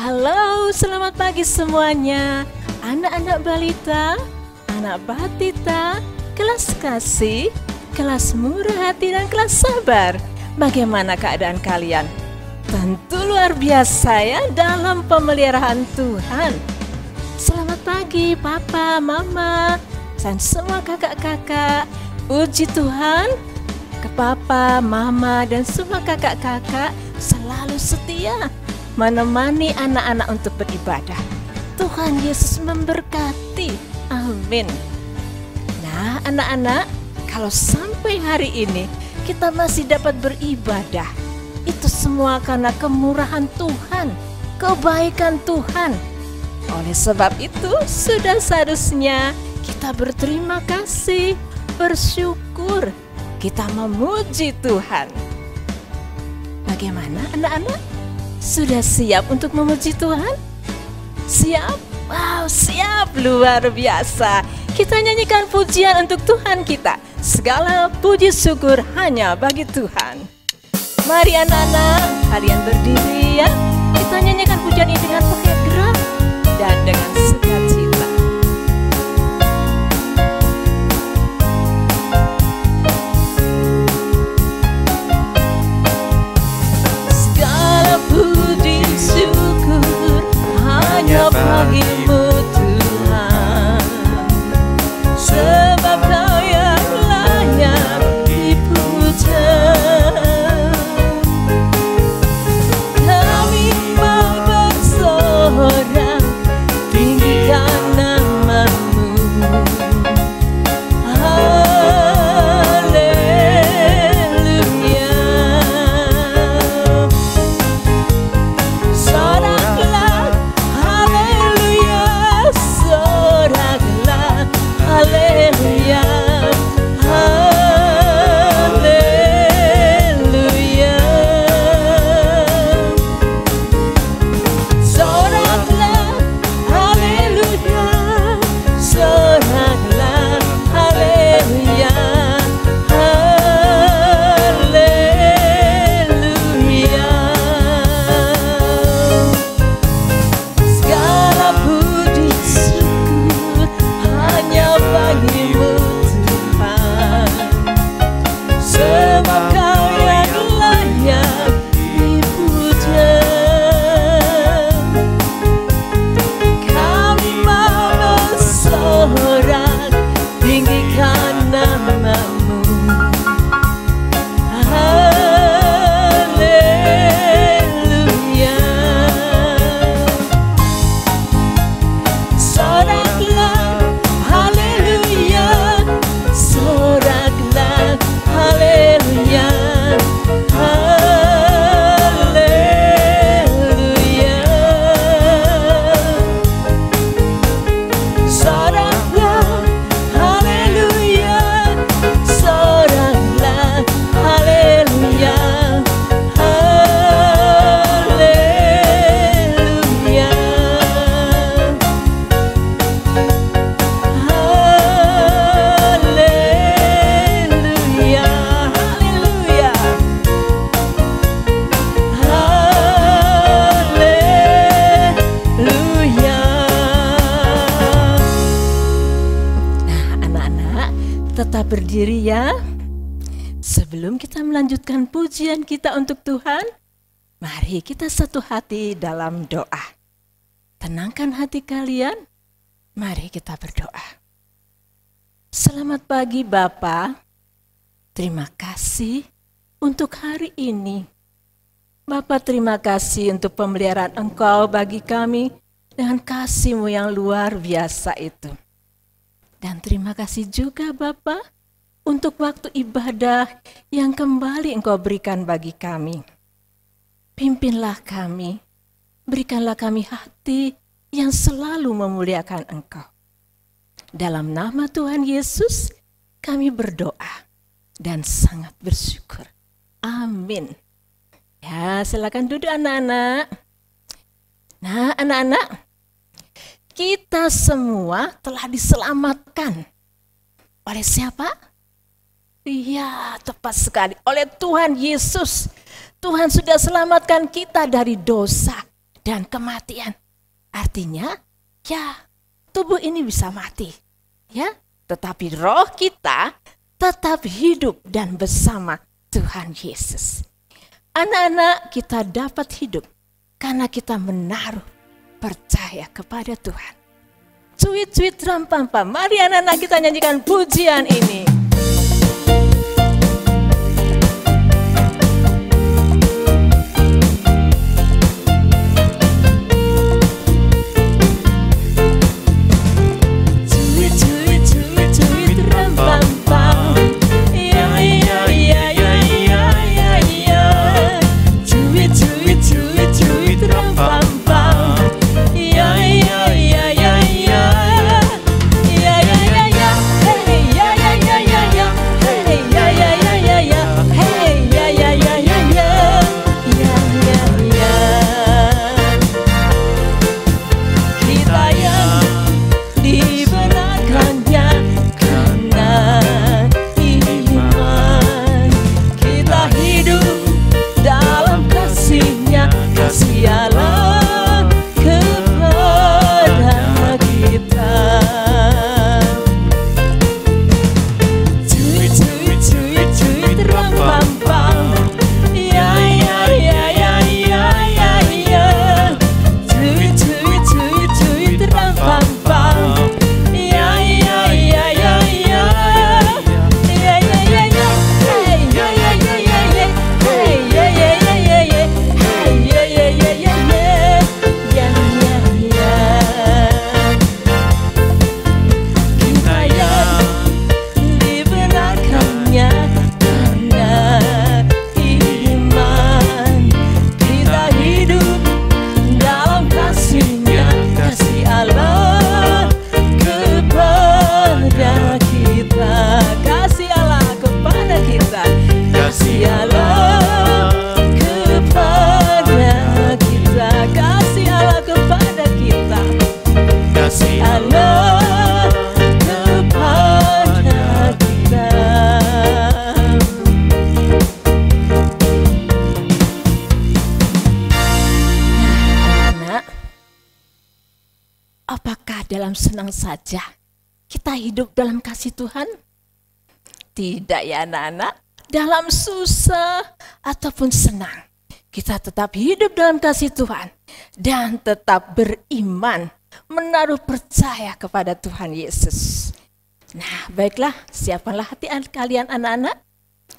Halo, selamat pagi semuanya. Anak-anak balita, anak batita, kelas kasih, kelas murah hati dan kelas sabar. Bagaimana keadaan kalian? Tentu luar biasa ya dalam pemeliharaan Tuhan. Selamat pagi Papa, Mama, dan semua kakak-kakak. Puji Tuhan, ke Papa, Mama, dan semua kakak-kakak selalu setia menemani anak-anak untuk beribadah. Tuhan Yesus memberkati. Amin. Nah, anak-anak, kalau sampai hari ini kita masih dapat beribadah, itu semua karena kemurahan Tuhan, kebaikan Tuhan. Oleh sebab itu, sudah seharusnya kita berterima kasih, bersyukur, kita memuji Tuhan. Bagaimana anak-anak? Sudah siap untuk memuji Tuhan? Siap? Wow, siap, luar biasa. Kita nyanyikan pujian untuk Tuhan kita. Segala puji syukur hanya bagi Tuhan. Mari anak-anak, kalian berdiri ya. Kita nyanyikan pujian ini dengan pakai gerak dan dengan sukacita. Segala puji syukur hanya bagimu Tuhan, sebab Kau yang layak dipuja. Kami mau bersorak tinggikan namamu. Haleluya. Soraklah, haleluya. Soraklah, haleluya. Haleluya. Soraklah, haleluya. Soraklah, haleluya. Haleluya. Segala puji syukur hanya bagimu Tuhan, sebab Kau yang layak dipuja. Kami mau bersorak tinggikan namamu. Haleluya. Soraklah, haleluya. Soraklah, haleluya. Haleluya. Soraklah, haleluya. Soraklah, haleluya. Haleluya. Haleluya. Haleluya. Haleluya. Nah, anak-anak, tetap berdiri ya. Sebelum kita melanjutkan pujian kita untuk Tuhan, mari kita satu hati dalam doa. Tenangkan hati kalian, mari kita berdoa. Selamat pagi Bapa, terima kasih untuk hari ini. Bapa, terima kasih untuk pemeliharaan Engkau bagi kami dengan kasih-Mu yang luar biasa itu. Dan terima kasih juga Bapa untuk waktu ibadah yang kembali Engkau berikan bagi kami. Pimpinlah kami, berikanlah kami hati yang selalu memuliakan Engkau. Dalam nama Tuhan Yesus, kami berdoa dan sangat bersyukur. Amin. Ya, silakan duduk anak-anak. Nah, anak-anak, kita semua telah diselamatkan. Oleh siapa? Iya, tepat sekali. Oleh Tuhan Yesus. Tuhan sudah selamatkan kita dari dosa, dan kematian. Artinya, ya, tubuh ini bisa mati, ya, tetapi roh kita tetap hidup dan bersama Tuhan Yesus. Anak-anak, kita dapat hidup karena kita menaruh percaya kepada Tuhan. Cuit-cuit ram-pam-pam. Mari anak-anak kita nyanyikan pujian ini. Dalam senang saja kita hidup dalam kasih Tuhan? Tidak ya anak-anak. Dalam susah ataupun senang, kita tetap hidup dalam kasih Tuhan dan tetap beriman, menaruh percaya kepada Tuhan Yesus. Nah, baiklah, siapkanlah hati kalian anak-anak.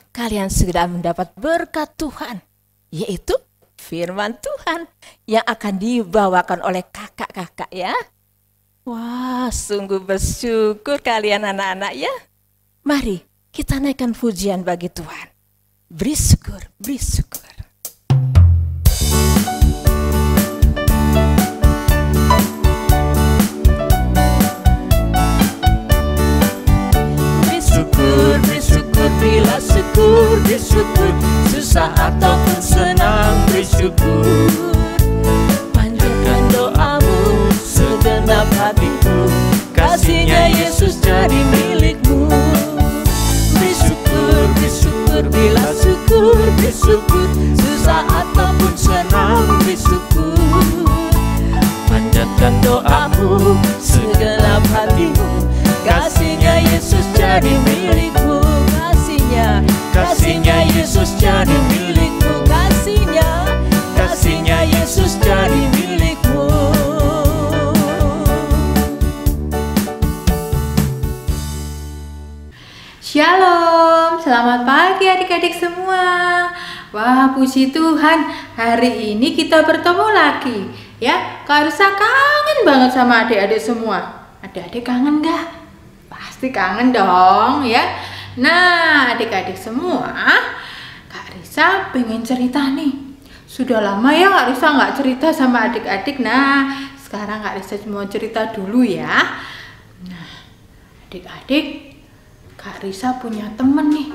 Kalian sudah mendapat berkat Tuhan, yaitu firman Tuhan yang akan dibawakan oleh kakak-kakak ya. Wah, sungguh bersyukur kalian anak-anak ya. Mari kita naikkan pujian bagi Tuhan. Beri syukur, beri syukur. Beri syukur, bila syukur, beri syukur. Susah ataupun senang, beri syukur. Panjatkan doamu segenap hatiku, kasihnya Yesus jadi milikmu. Beri syukur, bila syukur, beri syukur. Susah ataupun senang, beri syukur. Panjatkan doamu segenap hatimu, kasihnya Yesus jadi milikmu. Kasihnya Yesus jadi milikmu. Kasihnya Yesus jadi milikmu. Shalom, selamat pagi adik-adik semua. Wah, puji Tuhan, hari ini kita bertemu lagi. Ya, Kak Risa kangen banget sama adik-adik semua. Adik-adik kangen gak? Pasti kangen dong ya. Nah, adik-adik semua, Kak Risa pengen cerita nih. Sudah lama ya Kak Risa nggak cerita sama adik-adik. Nah, sekarang Kak Risa mau cerita dulu ya. Nah, adik-adik, Kak Risa punya temen nih.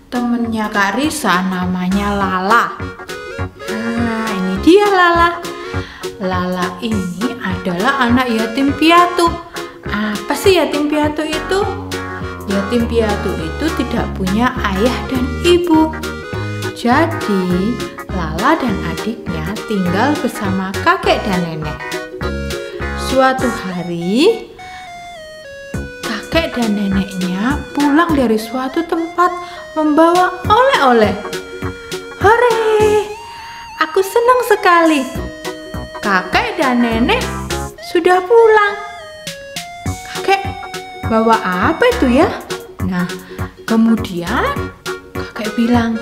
Temennya Kak Risa namanya Lala. Nah, ini dia Lala. Lala ini adalah anak yatim piatu. Apa sih yatim piatu itu? Yatim piatu itu tidak punya ayah dan ibu. Jadi Lala dan adiknya tinggal bersama kakek dan nenek. Suatu hari, kakek dan neneknya pulang dari suatu tempat membawa oleh-oleh. Hore! Aku senang sekali. Kakek dan nenek sudah pulang. Kakek bawa apa itu ya? Nah, kemudian kakek bilang,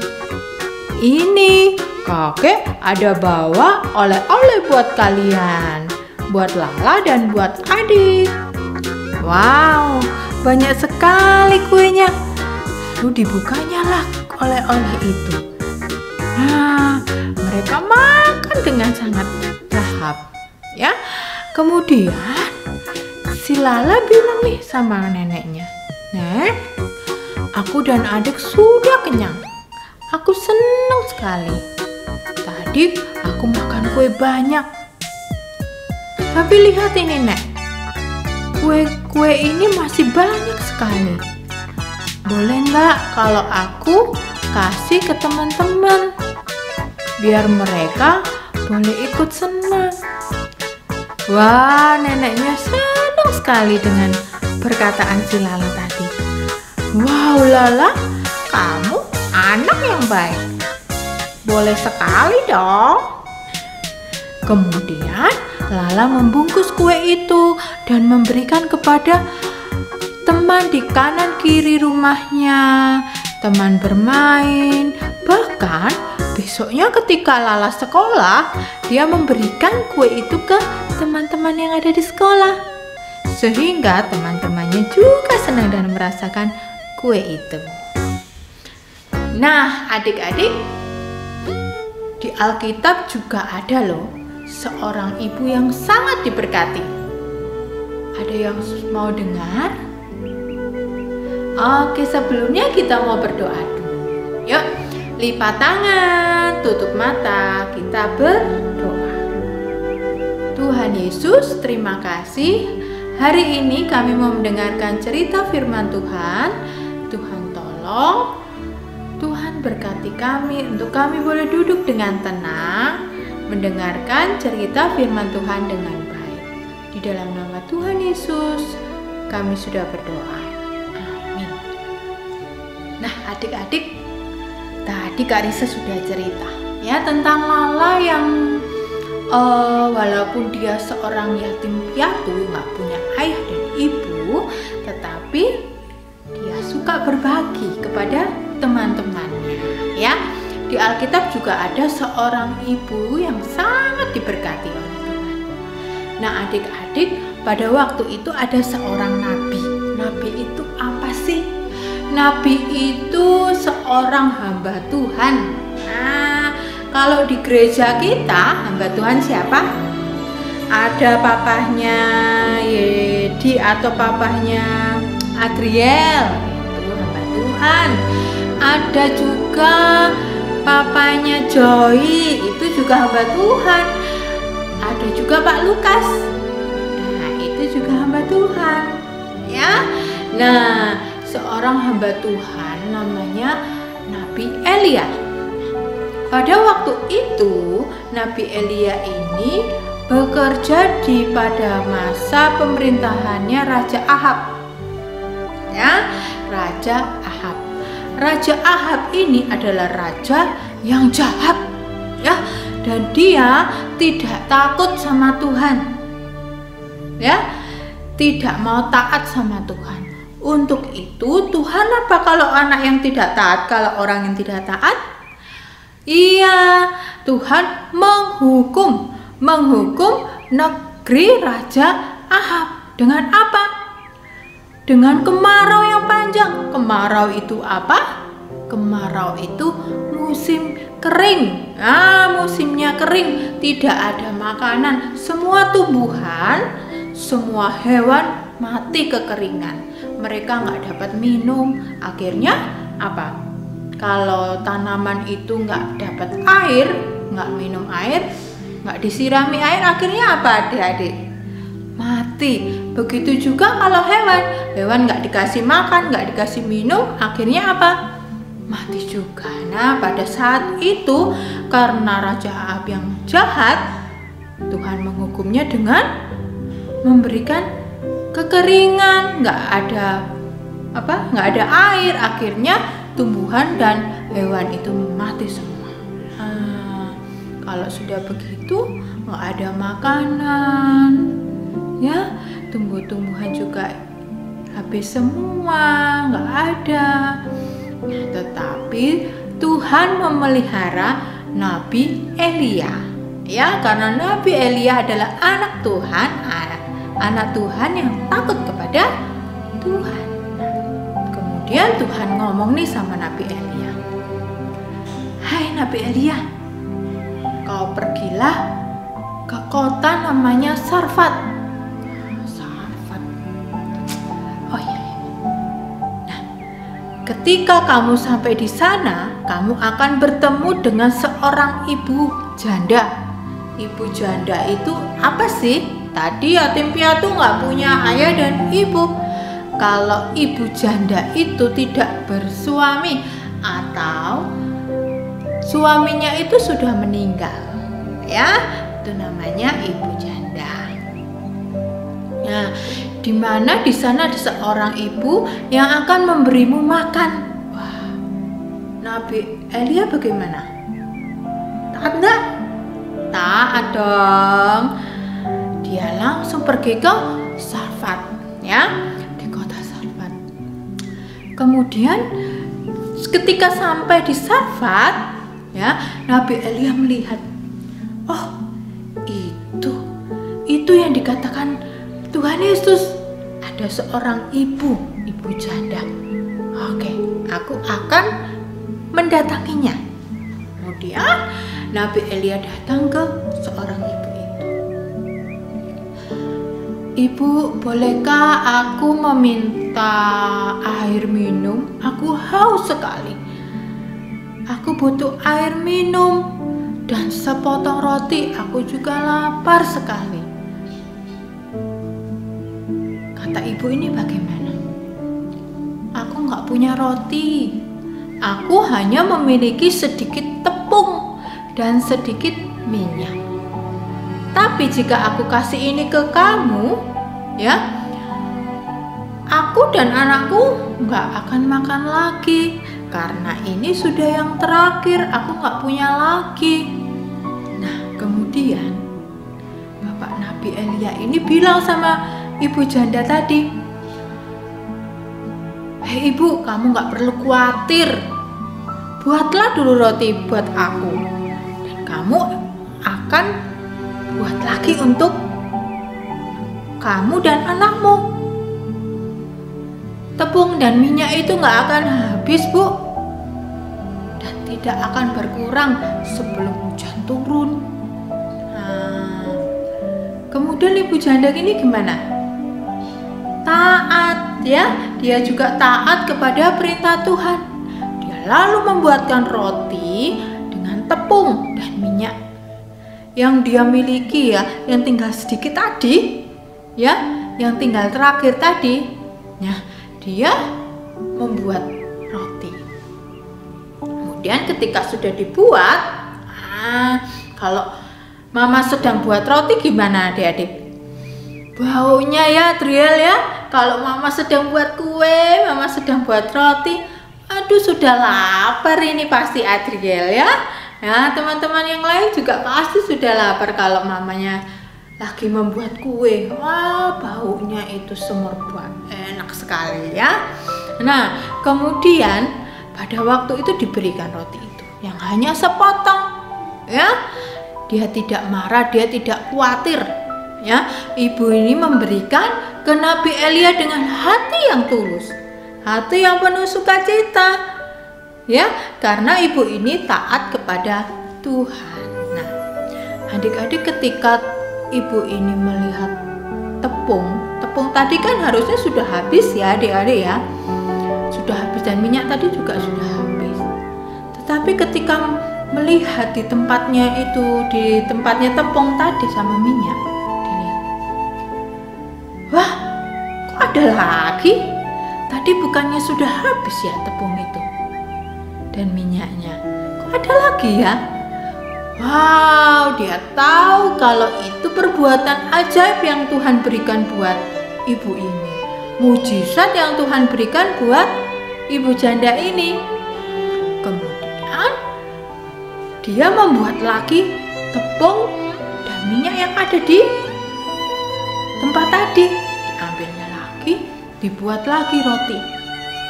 "Ini kakek ada bawa oleh-oleh buat kalian, buat Lala dan buat adik." Wow, banyak sekali kuenya. Lalu dibukanya lah oleh-oleh itu. Nah, mereka makan dengan sangat lahap, ya. Kemudian si Lala bilang nih sama neneknya, "Nek, aku dan adik sudah kenyang. Aku senang sekali. Tadi aku makan kue banyak. Tapi lihat ini, Nek. Kue ini masih banyak sekali. Boleh nggak kalau aku kasih ke teman-teman? Biar mereka boleh ikut senang." Wah, neneknya senang sekali dengan perkataan si Lala tadi. "Wow, Lala, kamu anak yang baik. Boleh sekali dong." Kemudian Lala membungkus kue itu dan memberikan kepada teman di kanan kiri rumahnya, teman bermain. Bahkan besoknya ketika Lala sekolah, dia memberikan kue itu ke teman-teman yang ada di sekolah. Sehingga teman-temannya juga senang dan merasakan kue itu. Nah, adik-adik, di Alkitab juga ada loh seorang ibu yang sangat diberkati. Ada yang mau dengar? Oke, sebelumnya kita mau berdoa dulu. Yuk, lipat tangan, tutup mata, kita berdoa. Tuhan Yesus, terima kasih. Hari ini kami mau mendengarkan cerita firman Tuhan. Tuhan tolong, Tuhan berkati kami untuk kami boleh duduk dengan tenang, mendengarkan cerita firman Tuhan dengan baik. Di dalam nama Tuhan Yesus, kami sudah berdoa. Amin. Nah, adik-adik, tadi Kak Risa sudah cerita ya tentang Lala yang walaupun dia seorang yatim piatu, nggak punya ayah dan ibu, tetapi dia suka berbagi kepada teman-temannya. Ya, di Alkitab juga ada seorang ibu yang sangat diberkati oleh Tuhan. Nah, adik-adik, pada waktu itu ada seorang nabi. Nabi itu apa sih? Nabi itu seorang hamba Tuhan. Nah, kalau di gereja kita, hamba Tuhan siapa? Ada papahnya Yedi atau papahnya Adriel, itu hamba Tuhan. Ada juga papanya Joy, itu juga hamba Tuhan. Ada juga Pak Lukas, nah itu juga hamba Tuhan. Ya, nah seorang hamba Tuhan namanya Nabi Elia. Pada waktu itu Nabi Elia ini bekerja pada masa pemerintahannya Raja Ahab. Ya, Raja Ahab. Raja Ahab ini adalah raja yang jahat, ya, dan dia tidak takut sama Tuhan. Ya, tidak mau taat sama Tuhan. Untuk itu Tuhan apa kalau anak yang tidak taat, kalau orang yang tidak taat? Iya, Tuhan menghukum negeri Raja Ahab. Dengan apa? Dengan kemarau yang panjang. Kemarau itu apa? Kemarau itu musim kering. Nah, musimnya kering, tidak ada makanan. Semua tumbuhan, semua hewan mati kekeringan. Mereka nggak dapat minum. Akhirnya apa? Kalau tanaman itu nggak dapat air, nggak minum air, nggak disirami air, akhirnya apa adik-adik? Mati. Begitu juga kalau hewan nggak dikasih makan, nggak dikasih minum, akhirnya apa? Mati juga. Nah, pada saat itu karena Raja Ahab yang jahat, Tuhan menghukumnya dengan memberikan kekeringan, nggak ada air. Akhirnya tumbuhan dan hewan itu mati semua. Kalau sudah begitu, nggak ada makanan, ya, tumbuh-tumbuhan juga habis semua, nggak ada. Tetapi Tuhan memelihara Nabi Elia, ya, karena Nabi Elia adalah anak Tuhan, anak Tuhan yang takut kepada Tuhan. Kemudian Tuhan ngomong nih sama Nabi Elia, "Hai Nabi Elia, kau pergilah ke kota namanya Sarfat." Sarfat. Oh iya. Nah, ketika kamu sampai di sana, kamu akan bertemu dengan seorang ibu janda. Ibu janda itu apa sih? Tadi yatim piatu nggak punya ayah dan ibu. Kalau ibu janda itu tidak bersuami atau suaminya itu sudah meninggal, ya, itu namanya ibu janda. Nah, di mana di sana ada seorang ibu yang akan memberimu makan. Wah, Nabi Elia bagaimana? Taat nggak? Taat dong. Dia langsung pergi ke Sarfat, ya, di kota Sarfat. Kemudian ketika sampai di Sarfat, ya, Nabi Elia melihat, oh, itu yang dikatakan Tuhan Yesus, ada seorang ibu janda. Oke, aku akan mendatanginya. Kemudian Nabi Elia datang ke seorang ibu itu. "Ibu, bolehkah aku meminta air minum? Aku haus sekali. Aku butuh air minum dan sepotong roti, aku juga lapar sekali." Kata ibu ini, bagaimana? "Aku nggak punya roti. Aku hanya memiliki sedikit tepung dan sedikit minyak. Tapi jika aku kasih ini ke kamu, ya, aku dan anakku nggak akan makan lagi. Karena ini sudah yang terakhir, aku nggak punya lagi." Nah, kemudian Bapak Nabi Elia ini bilang sama ibu janda tadi, "Hei ibu, kamu nggak perlu khawatir. Buatlah dulu roti buat aku. Dan kamu akan buat lagi untuk kamu dan anakmu. Tepung dan minyak itu nggak akan habis, Bu. Dan tidak akan berkurang sebelum hujan turun." Nah, kemudian ibu janda ini gimana? Taat, ya. Dia juga taat kepada perintah Tuhan. Dia lalu membuatkan roti dengan tepung dan minyak yang dia miliki, ya, yang tinggal sedikit tadi, ya, yang tinggal terakhir tadi. Nah, dia membuat roti. Kemudian ketika sudah dibuat, kalau Mama sedang buat roti gimana adik-adik? Baunya, ya, Triel, ya. Kalau Mama sedang buat kue, Mama sedang buat roti, aduh, sudah lapar ini pasti Adriel, ya. Ya, teman-teman yang lain juga pasti sudah lapar kalau mamanya lagi membuat kue. Wah, baunya itu semerbak, enak sekali, ya. Nah, kemudian pada waktu itu diberikan roti itu yang hanya sepotong, ya. Dia tidak marah, dia tidak khawatir, ya. Ibu ini memberikan ke Nabi Elia dengan hati yang tulus, hati yang penuh sukacita, ya, karena ibu ini taat kepada Tuhan. Nah, adik-adik, ketika ibu ini melihat tepung tadi kan harusnya sudah habis, ya adik-adik, ya, sudah habis, dan minyak tadi juga sudah habis. Tetapi ketika melihat di tempatnya tepung tadi sama minyak, dilihat, wah, kok ada lagi? Tadi bukannya sudah habis ya tepung itu dan minyaknya, kok ada lagi ya? Wow, dia tahu kalau itu perbuatan ajaib yang Tuhan berikan buat ibu ini. Mujizat yang Tuhan berikan buat ibu janda ini. Kemudian dia membuat lagi tepung dan minyak yang ada di tempat tadi. Diambilnya lagi, dibuat lagi roti.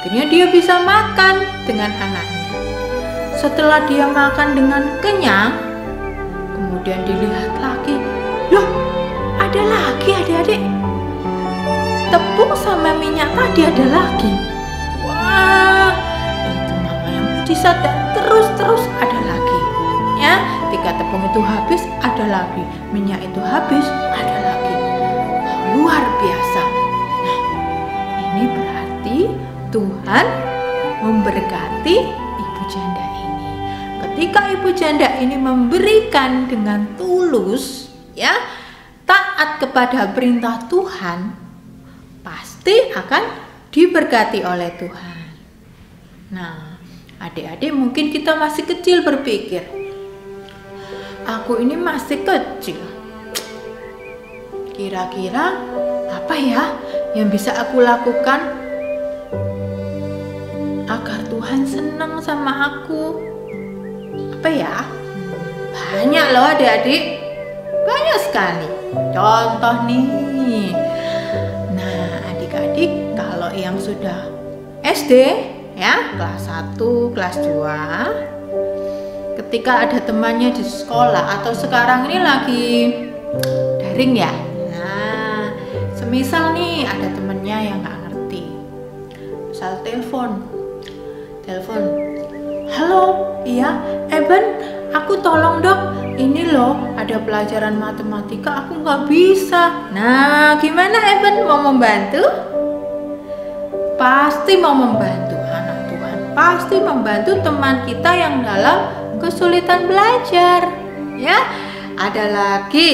Akhirnya dia bisa makan dengan anaknya. Setelah dia makan dengan kenyang, kemudian dilihat lagi, loh, ada lagi adik-adik. Tepung sama minyak tadi ada lagi. Wah, itu namanya mujizat dan terus ada lagi. Ya, ketika tepung itu habis, ada lagi. Minyak itu habis, ada lagi. Luar biasa. Nah, ini berarti Tuhan memberkati ibu janda ini. Ketika ibu janda ini memberikan dengan tulus, ya, taat kepada perintah Tuhan, pasti akan diberkati oleh Tuhan. Nah, adik-adik mungkin kita masih kecil berpikir, aku ini masih kecil. Kira-kira apa ya yang bisa aku lakukan agar Tuhan senang sama aku? Apa ya? Banyak loh adik-adik, banyak sekali. Contoh nih, nah adik-adik kalau yang sudah SD ya, kelas 1, kelas 2, ketika ada temannya di sekolah atau sekarang ini lagi daring ya. Nah, semisal nih ada temennya yang nggak ngerti, misal telepon, halo, iya, Eben, aku tolong dong, ini loh ada pelajaran matematika aku nggak bisa. Nah, gimana Eben, mau membantu? Pasti mau membantu. Anak Tuhan pasti membantu teman kita yang dalam kesulitan belajar. Ya, ada lagi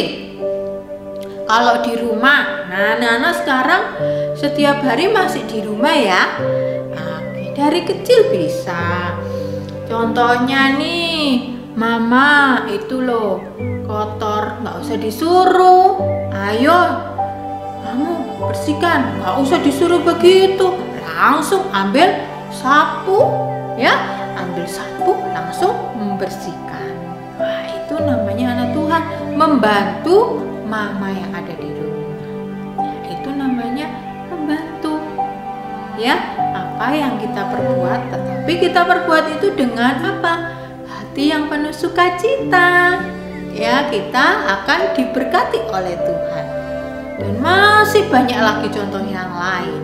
kalau di rumah. Nah, anak-anak sekarang setiap hari masih di rumah ya. Dari kecil bisa. Contohnya nih, mama itu loh kotor, nggak usah disuruh. Ayo, kamu bersihkan, nggak usah disuruh begitu. Langsung ambil sapu, ya, ambil sapu langsung membersihkan. Wah, itu namanya anak Tuhan membantu mama yang ada di rumah. Ya, itu namanya membantu. Ya, apa yang kita perbuat, tetapi kita perbuat itu dengan apa? Hati yang penuh sukacita. Ya, kita akan diberkati oleh Tuhan. Dan masih banyak lagi contoh yang lain.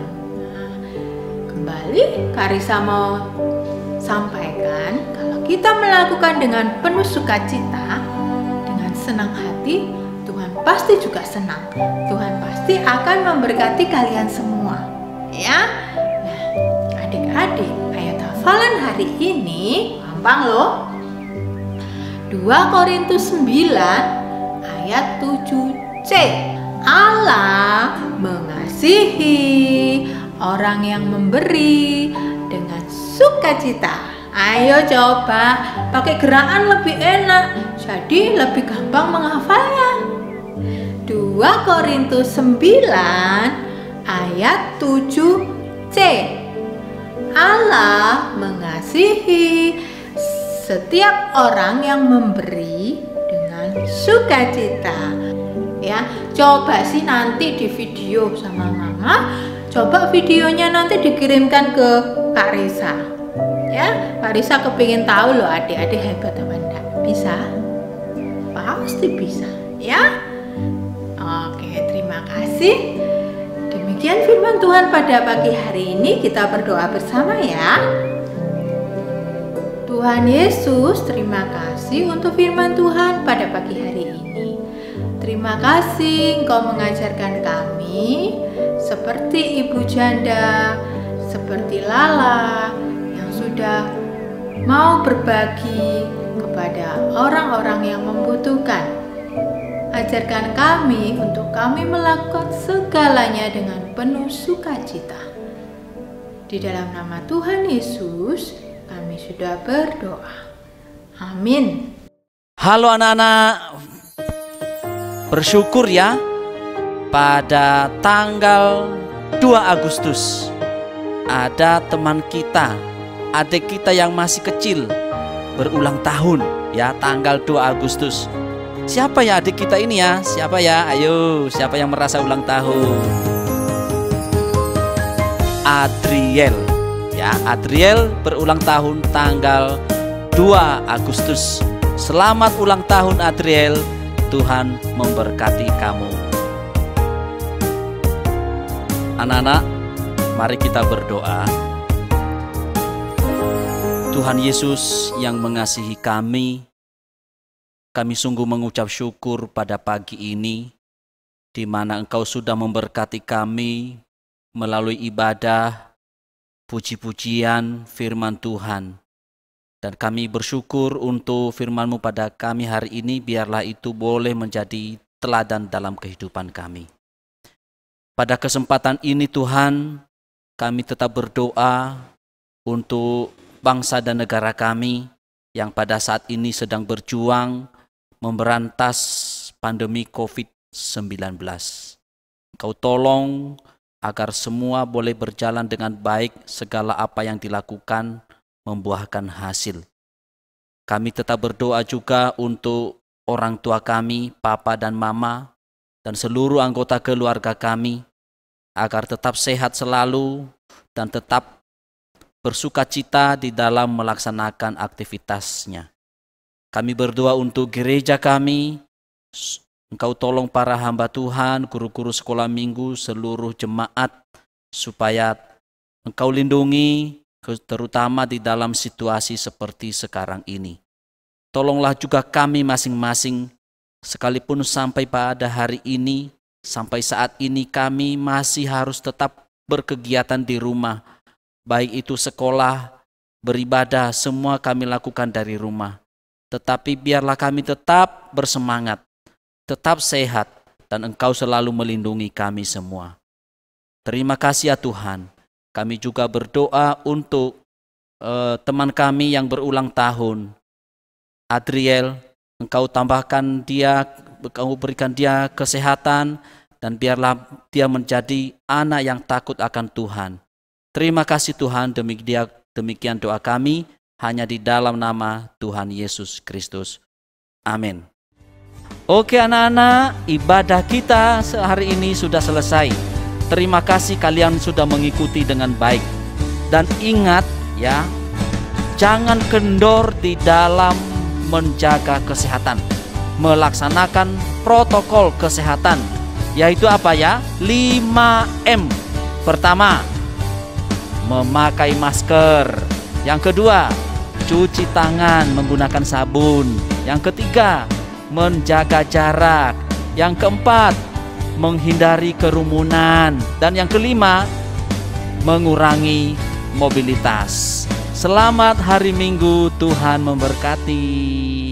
Nah, kembali Karissa mau sampaikan, kalau kita melakukan dengan penuh sukacita, dengan senang hati, Tuhan pasti juga senang. Tuhan pasti akan memberkati kalian semua. Ya. Adik-adik, ayat hafalan hari ini gampang loh. 2 Korintus 9 ayat 7c. Allah mengasihi orang yang memberi dengan sukacita. Ayo coba pakai gerakan lebih enak, jadi lebih gampang menghafalnya. 2 Korintus 9 ayat 7c. Allah mengasihi setiap orang yang memberi dengan sukacita. Ya, coba sih nanti di video sama mama, coba videonya nanti dikirimkan ke Kak Risa. Ya, Kak Risa kepingin tahu loh adik-adik hebat apa enggak. Bisa? Pasti bisa, ya. Oke, terima kasih. Demikian firman Tuhan pada pagi hari ini, kita berdoa bersama ya. Tuhan Yesus, terima kasih untuk firman Tuhan pada pagi hari ini. Terima kasih Engkau mengajarkan kami seperti ibu janda, seperti Lala yang sudah mau berbagi kepada orang-orang yang membutuhkan. Ajarkan kami untuk kami melakukan segalanya dengan penuh sukacita. Di dalam nama Tuhan Yesus, kami sudah berdoa. Amin. Halo anak-anak, bersyukur ya pada tanggal 2 Agustus ada teman kita, adik kita yang masih kecil berulang tahun ya, tanggal 2 Agustus. Siapa ya adik kita ini ya? Siapa ya? Ayo, siapa yang merasa ulang tahun? Adriel ya, Adriel berulang tahun tanggal 2 Agustus. Selamat ulang tahun Adriel, Tuhan memberkati kamu. Anak-anak, mari kita berdoa. Tuhan Yesus yang mengasihi kami sungguh mengucap syukur pada pagi ini, di mana Engkau sudah memberkati kami melalui ibadah, puji-pujian firman Tuhan. Dan kami bersyukur untuk firman-Mu pada kami hari ini, biarlah itu boleh menjadi teladan dalam kehidupan kami. Pada kesempatan ini Tuhan, kami tetap berdoa untuk bangsa dan negara kami yang pada saat ini sedang berjuang memberantas pandemi COVID-19. Engkau tolong agar semua boleh berjalan dengan baik, segala apa yang dilakukan membuahkan hasil. Kami tetap berdoa juga untuk orang tua kami, papa dan mama, dan seluruh anggota keluarga kami, agar tetap sehat selalu dan tetap bersukacita di dalam melaksanakan aktivitasnya. Kami berdoa untuk gereja kami, Engkau tolong para hamba Tuhan, guru-guru sekolah minggu, seluruh jemaat, supaya Engkau lindungi, terutama di dalam situasi seperti sekarang ini. Tolonglah juga kami masing-masing, sekalipun sampai pada hari ini, sampai saat ini kami masih harus tetap berkegiatan di rumah. Baik itu sekolah, beribadah, semua kami lakukan dari rumah. Tetapi biarlah kami tetap bersemangat, tetap sehat, dan Engkau selalu melindungi kami semua. Terima kasih ya Tuhan. Kami juga berdoa untuk teman kami yang berulang tahun, Adriel. Engkau tambahkan dia, Engkau berikan dia kesehatan, dan biarlah dia menjadi anak yang takut akan Tuhan. Terima kasih Tuhan, demikian doa kami, hanya di dalam nama Tuhan Yesus Kristus. Amin. Oke anak-anak, ibadah kita sehari ini sudah selesai. Terima kasih kalian sudah mengikuti dengan baik. Dan ingat ya, jangan kendor di dalam menjaga kesehatan, melaksanakan protokol kesehatan, yaitu apa ya? 5M. Pertama, memakai masker. Yang kedua, cuci tangan menggunakan sabun. Yang ketiga, menjaga jarak. Yang keempat, menghindari kerumunan. Dan yang kelima, mengurangi mobilitas. Selamat hari Minggu, Tuhan memberkati.